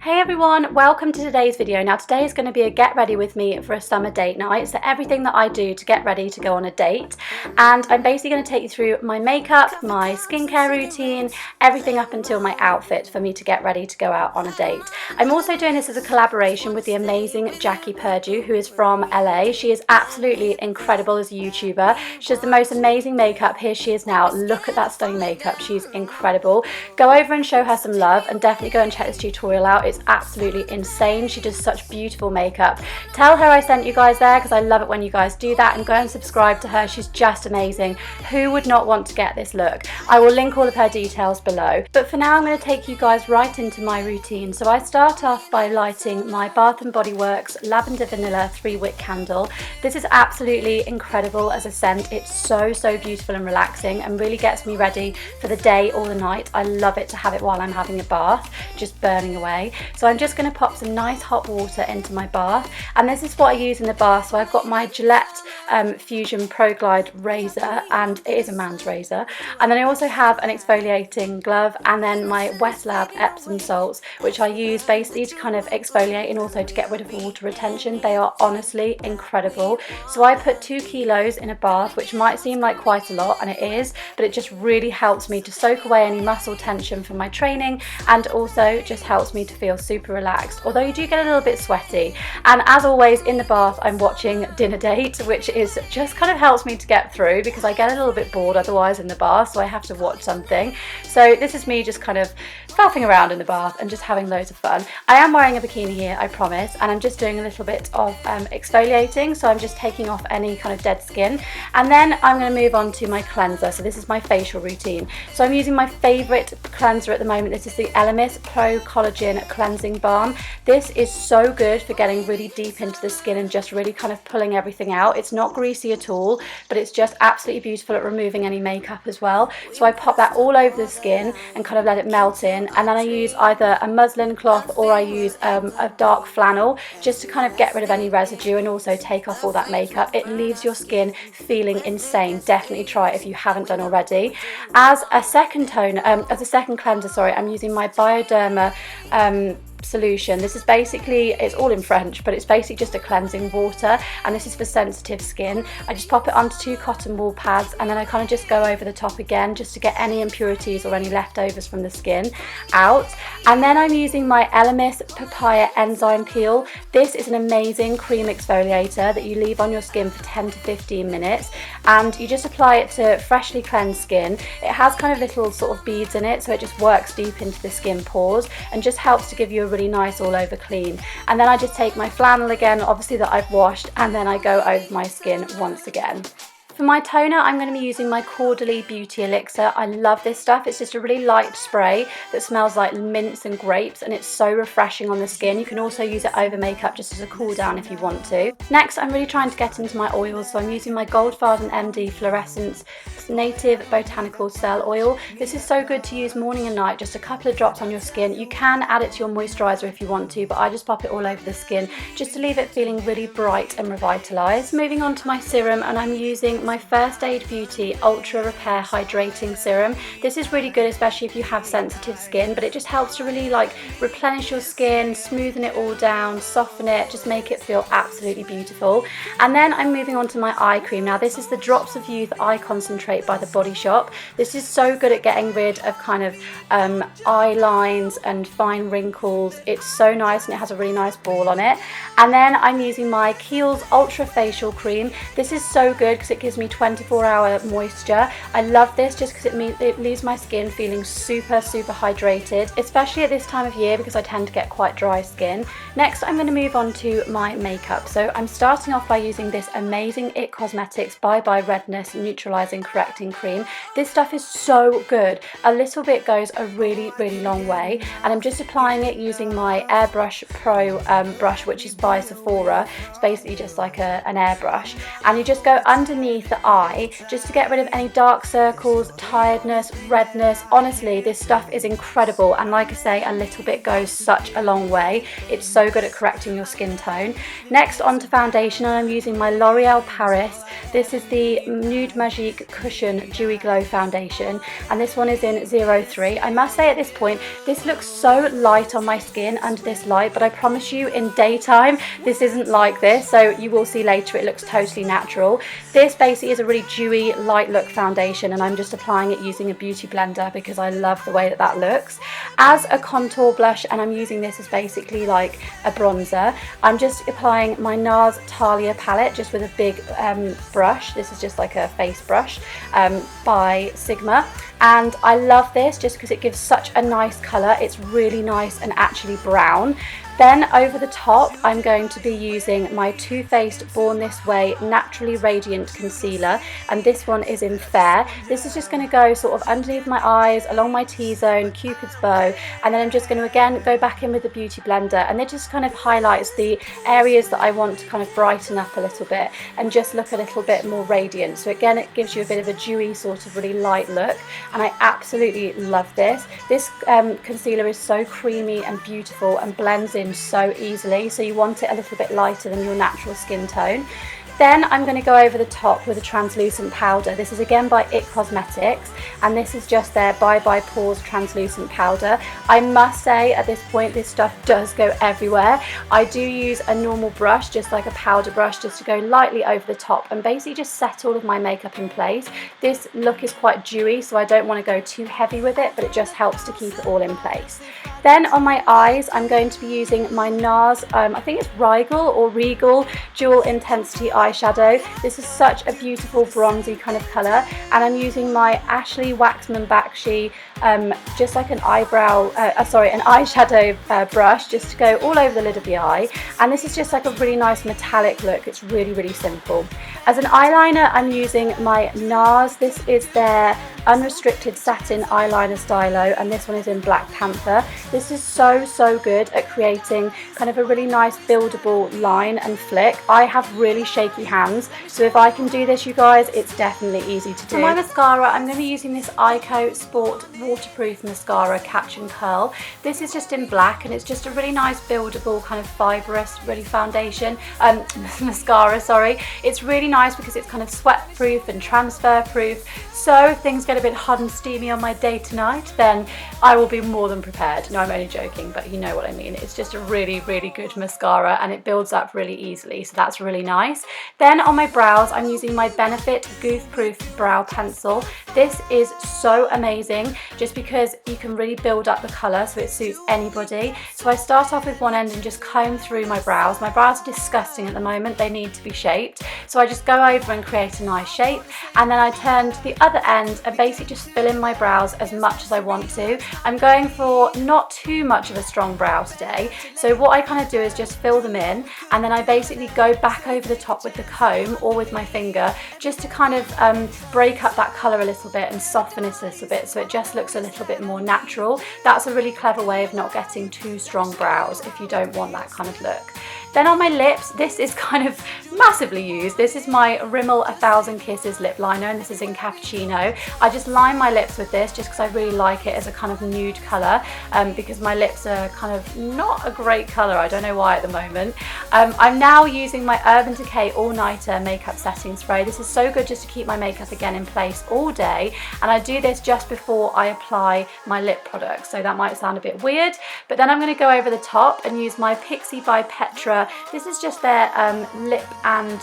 Hey everyone, welcome to today's video. Now today is going to be a get ready with me for a summer date night. So everything that I do to get ready to go on a date, and I'm basically going to take you through my makeup, my skincare routine, everything up until my outfit for me to get ready to go out on a date. I'm also doing this as a collaboration with the amazing Jackie Perdue, who is from LA. She is absolutely incredible as a YouTuber. She has the most amazing makeup. Here she is now. Look at that stunning makeup. She's incredible. Go over and show her some love, and definitely go and check this tutorial out. It's absolutely insane. She does such beautiful makeup. Tell her I sent you guys there because I love it when you guys do that, and go and subscribe to her. She's just amazing. Who would not want to get this look? I will link all of her details below. But for now I'm going to take you guys right into my routine. So I start off by lighting my Bath & Body Works Lavender Vanilla 3-wick candle. This is absolutely incredible as a scent. It's so beautiful and relaxing and really gets me ready for the day or the night. I love it to have it while I'm having a bath, just burning away. So I'm just going to pop some nice hot water into my bath, and this is what I use in the bath. So I've got my Gillette Fusion Pro Glide razor, and it is a man's razor, and then I also have an exfoliating glove, and then my Westlab Epsom salts, which I use basically to kind of exfoliate and also to get rid of water retention. They are honestly incredible. So I put 2 kilos in a bath, which might seem like quite a lot, and it is, but it just really helps me to soak away any muscle tension from my training, and also just helps me to feel super relaxed, although you do get a little bit sweaty. And as always in the bath I'm watching Dinner Date, which is just kind of helps me to get through because I get a little bit bored otherwise in the bath, so I have to watch something. So this is me just kind of faffing around in the bath and just having loads of fun. I am wearing a bikini here, I promise, and I'm just doing a little bit of exfoliating, so I'm just taking off any kind of dead skin, and then I'm going to move on to my cleanser. So this is my facial routine. So I'm using my favourite cleanser at the moment. This is the Elias Pro Collagen Cleansing Balm. This is so good for getting really deep into the skin and just really kind of pulling everything out. It's not greasy at all, but it's just absolutely beautiful at removing any makeup as well. So I pop that all over the skin and kind of let it melt in, and then I use either a muslin cloth or I use a dark flannel just to kind of get rid of any residue and also take off all that makeup. It leaves your skin feeling insane. Definitely try it if you haven't done already. As a second cleanser, sorry, I'm using my Bioderma solution. This is basically, it's all in French, but it's basically just a cleansing water, and this is for sensitive skin. I just pop it onto 2 cotton wool pads, and then I kind of just go over the top again just to get any impurities or any leftovers from the skin out. And then I'm using my Elias Papaya Enzyme Peel. This is an amazing cream exfoliator that you leave on your skin for 10 to 15 minutes, and you just apply it to freshly cleansed skin. It has kind of little sort of beads in it, so it just works deep into the skin pores and just helps to give you a really nice all over clean. And then I just take my flannel again, obviously that I've washed, and then I go over my skin once again. For my toner, I'm going to be using my Caudalie Beauty Elixir. I love this stuff. It's just a really light spray that smells like mints and grapes, and it's so refreshing on the skin. You can also use it over makeup just as a cool down if you want to. Next, I'm really trying to get into my oils, so I'm using my Goldfarben MD Fluorescence Native Botanical Cell Oil. This is so good to use morning and night, just a couple of drops on your skin. You can add it to your moisturizer if you want to, but I just pop it all over the skin just to leave it feeling really bright and revitalized. Moving on to my serum, and I'm using my First Aid Beauty Ultra Repair Hydrating Serum. This is really good, especially if you have sensitive skin, but it just helps to really like replenish your skin, smoothen it all down, soften it, just make it feel absolutely beautiful. And then I'm moving on to my eye cream. Now this is the Drops of Youth Eye Concentrate by The Body Shop. This is so good at getting rid of kind of eye lines and fine wrinkles. It's so nice, and it has a really nice ball on it. And then I'm using my Kiehl's Ultra Facial Cream. This is so good because it gives me 24-hour moisture. I love this just because it leaves my skin feeling super hydrated, especially at this time of year because I tend to get quite dry skin. Next, I'm going to move on to my makeup. So I'm starting off by using this amazing IT Cosmetics Bye Bye Redness Neutralizing Correcting Cream. This stuff is so good. A little bit goes a really long way, and I'm just applying it using my Airbrush Pro brush, which is by Sephora. It's basically just like an airbrush, and you just go underneath underneath the eye, just to get rid of any dark circles, tiredness, redness. Honestly, this stuff is incredible, and like I say, a little bit goes such a long way. It's so good at correcting your skin tone. Next, onto foundation, and I'm using my L'Oreal Paris. This is the Nude Magique Cushion Dewy Glow Foundation, and this one is in 03. I must say at this point, this looks so light on my skin under this light, but I promise you in daytime, this isn't like this, so you will see later it looks totally natural. This basically is a really dewy, light look foundation, and I'm just applying it using a beauty blender because I love the way that that looks. As a contour blush, and I'm using this as basically like a bronzer, I'm just applying my NARS Talia palette just with a big brush. This is just like a face brush by Sigma, and I love this just because it gives such a nice colour. It's really nice and actually brown. Then over the top, I'm going to be using my Too Faced Born This Way Naturally Radiant Concealer, and this one is in Fair. This is just going to go sort of underneath my eyes, along my T-zone, Cupid's bow, and then I'm just going to again go back in with the Beauty Blender, and it just kind of highlights the areas that I want to kind of brighten up a little bit and just look a little bit more radiant. So again, it gives you a bit of a dewy sort of really light look, and I absolutely love this. This concealer is so creamy and beautiful and blends in so easily, so you want it a little bit lighter than your natural skin tone. Then I'm going to go over the top with a translucent powder. This is again by IT Cosmetics, and this is just their Bye Bye Pores translucent powder. I must say at this point this stuff does go everywhere. I do use a normal brush, just like a powder brush, just to go lightly over the top and basically just set all of my makeup in place. This look is quite dewy, so I don't want to go too heavy with it, but it just helps to keep it all in place. Then on my eyes, I'm going to be using my NARS, I think it's Regal Dual Intensity eyeshadow. This is such a beautiful bronzy kind of colour, and I'm using my Ashley Waxman Bakshi, just like an eyeshadow brush, just to go all over the lid of the eye. And this is just like a really nice metallic look. It's really, really simple. As an eyeliner, I'm using my NARS. This is their Unrestricted Satin Eyeliner Stylo, and this one is in Black Panther. This is so good at creating kind of a really nice buildable line and flick. I have really shaky hands, so if I can do this, you guys, it's definitely easy to do. For my mascara, I'm going to be using this Ico Sport Waterproof Mascara Catch and Curl. This is just in black, and it's just a really nice buildable kind of fibrous really foundation mascara, sorry. It's really nice because it's kind of sweat proof and transfer proof, so if things get a bit hot and steamy on my day tonight, then I will be more than prepared. No, I'm only joking, but you know what I mean. It's just a really good mascara, and it builds up really easily, so that's really nice. Then on my brows, I'm using my Benefit Goof Proof Brow Pencil. This is so amazing just because you can really build up the colour so it suits anybody. So I start off with one end and just comb through my brows. My brows are disgusting at the moment, they need to be shaped. So I just go over and create a nice shape, and then I turn to the other end and basically just fill in my brows as much as I want to. I'm going for not too much of a strong brow today, so what I kind of do is just fill them in, and then I basically go back over the top with the comb or with my finger just to kind of break up that colour a little bit and soften it a little bit so it just looks a little bit more natural. That's a really clever way of not getting too strong brows if you don't want that kind of look. Then on my lips, this is kind of massively used. This is my Rimmel 1000 Kisses lip liner, and this is in Cappuccino. I just line my lips with this just because I really like it as a kind of nude colour, because my lips are kind of not a great colour. I don't know why at the moment. I'm now using my Urban Decay All Nighter Makeup Setting Spray. This is so good just to keep my makeup again in place all day, and I do this just before I apply my lip product, so that might sound a bit weird, but then I'm going to go over the top and use my Pixi by Petra. This is just their lip and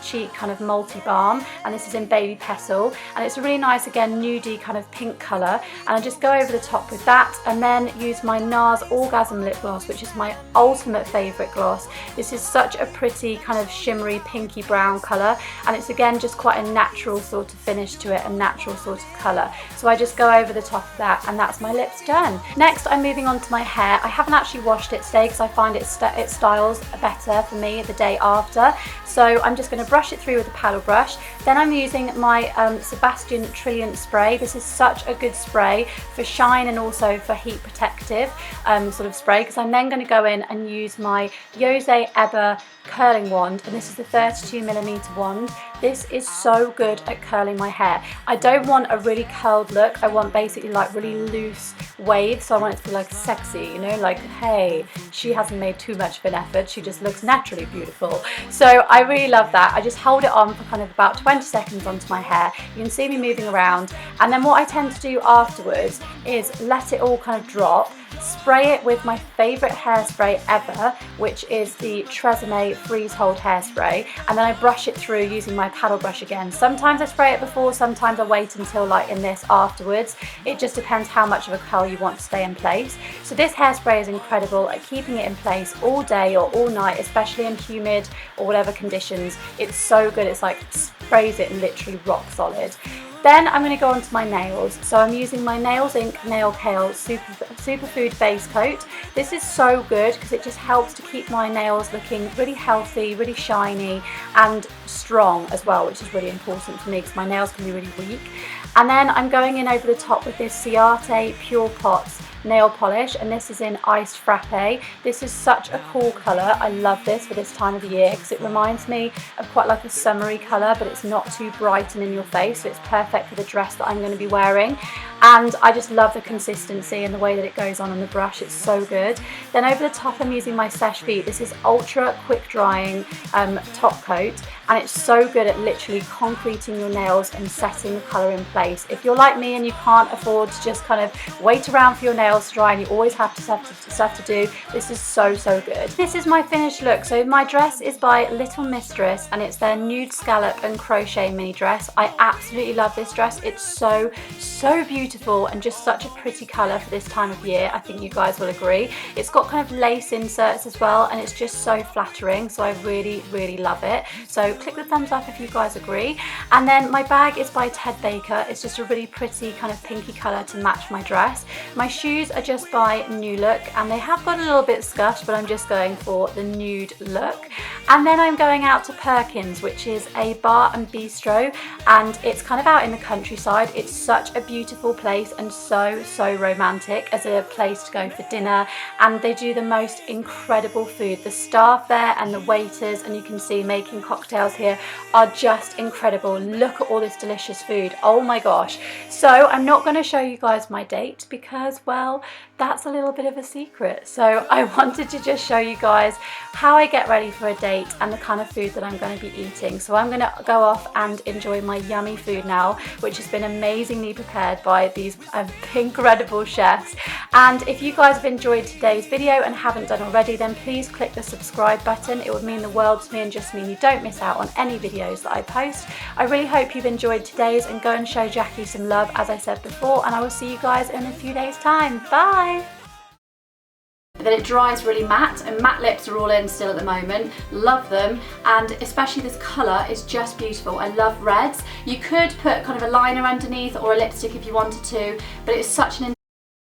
cheek kind of multi-balm, and this is in Baby Petal, and it's a really nice, again, nudie kind of pink colour, and I just go over the top with that, and then use my NARS Orgasm Lip Gloss, which is my ultimate favourite gloss. This is such a pretty kind of shimmery pinky brown colour, and it's again just quite a natural sort of finish to it, a natural sort of colour. So I just go over the top of that, and that's my lips done. Next, I'm moving on to my hair. I haven't actually washed it today because I find it styles better for me the day after. So I'm just going to brush it through with a paddle brush. Then I'm using my Sebastian Trilliant spray. This is such a good spray for shine and also for heat protective sort of spray, because I'm then going to go in and use my Jose Eber curling wand, and this is the 32mm wand. This is so good at curling my hair. I don't want a really curled look. I want basically like really loose waves. So I want it to be like sexy, you know, like, hey, she hasn't made too much of an effort. She just looks naturally beautiful. So I really love that. I just hold it on for kind of about 20 seconds onto my hair. You can see me moving around. And then what I tend to do afterwards is let it all kind of drop, spray it with my favourite hairspray ever, which is the Tresemme Freeze Hold Hairspray, and then I brush it through using my paddle brush again. Sometimes I spray it before, sometimes I wait until like in this afterwards. It just depends how much of a curl you want to stay in place. So this hairspray is incredible at keeping it in place all day or all night, especially in humid or whatever conditions. It's so good, it's like sprays it literally rock solid. Then I'm going to go on to my nails. So I'm using my Nails Inc Nail Kale Superfood Base Coat. This is so good because it just helps to keep my nails looking really healthy, really shiny and strong as well, which is really important for me because my nails can be really weak. And then I'm going in over the top with this Ciate Pure Pots nail polish, and this is in Iced Frappe. This is such a cool colour. I love this for this time of the year because it reminds me of quite like a summery colour, but it's not too bright and in your face, so it's perfect for the dress that I'm going to be wearing. And I just love the consistency and the way that it goes on the brush. It's so good. Then over the top I'm using my Seche Vite. This is ultra quick drying top coat, and it's so good at literally concreting your nails and setting the colour in place. If you're like me and you can't afford to just kind of wait around for your nails to dry and you always have stuff to do, this is so good. This is my finished look. So my dress is by Little Mistress and it's their nude scallop and crochet mini dress. I absolutely love this dress. It's so beautiful and just such a pretty colour for this time of year. I think you guys will agree. It's got kind of lace inserts as well, and it's just so flattering, so I really love it. So click the thumbs up if you guys agree. And then my bag is by Ted Baker. It's just a really pretty kind of pinky colour to match my dress. My shoes are just by New Look, and they have got a little bit scuffed, but I'm just going for the nude look. And then I'm going out to Perkins, which is a bar and bistro, and it's kind of out in the countryside. It's such a beautiful place and so romantic as a place to go for dinner, and they do the most incredible food. The staff there and the waiters, and you can see making cocktails here, are just incredible. Look at all this delicious food. Oh my gosh. So I'm not going to show you guys my date because, well, that's a little bit of a secret. So I wanted to just show you guys how I get ready for a date and the kind of food that I'm going to be eating. So I'm going to go off and enjoy my yummy food now, which has been amazingly prepared by these incredible chefs. And if you guys have enjoyed today's video and haven't done already, then please click the subscribe button. It would mean the world to me and just mean you don't miss out on any videos that I post. I really hope you've enjoyed today's, and go and show Jackie some love as I said before, and I will see you guys in a few days time. Bye! Then it dries really matte, and matte lips are all in still at the moment. Love them, and especially this colour is just beautiful. I love reds. You could put kind of a liner underneath or a lipstick if you wanted to, but it's such an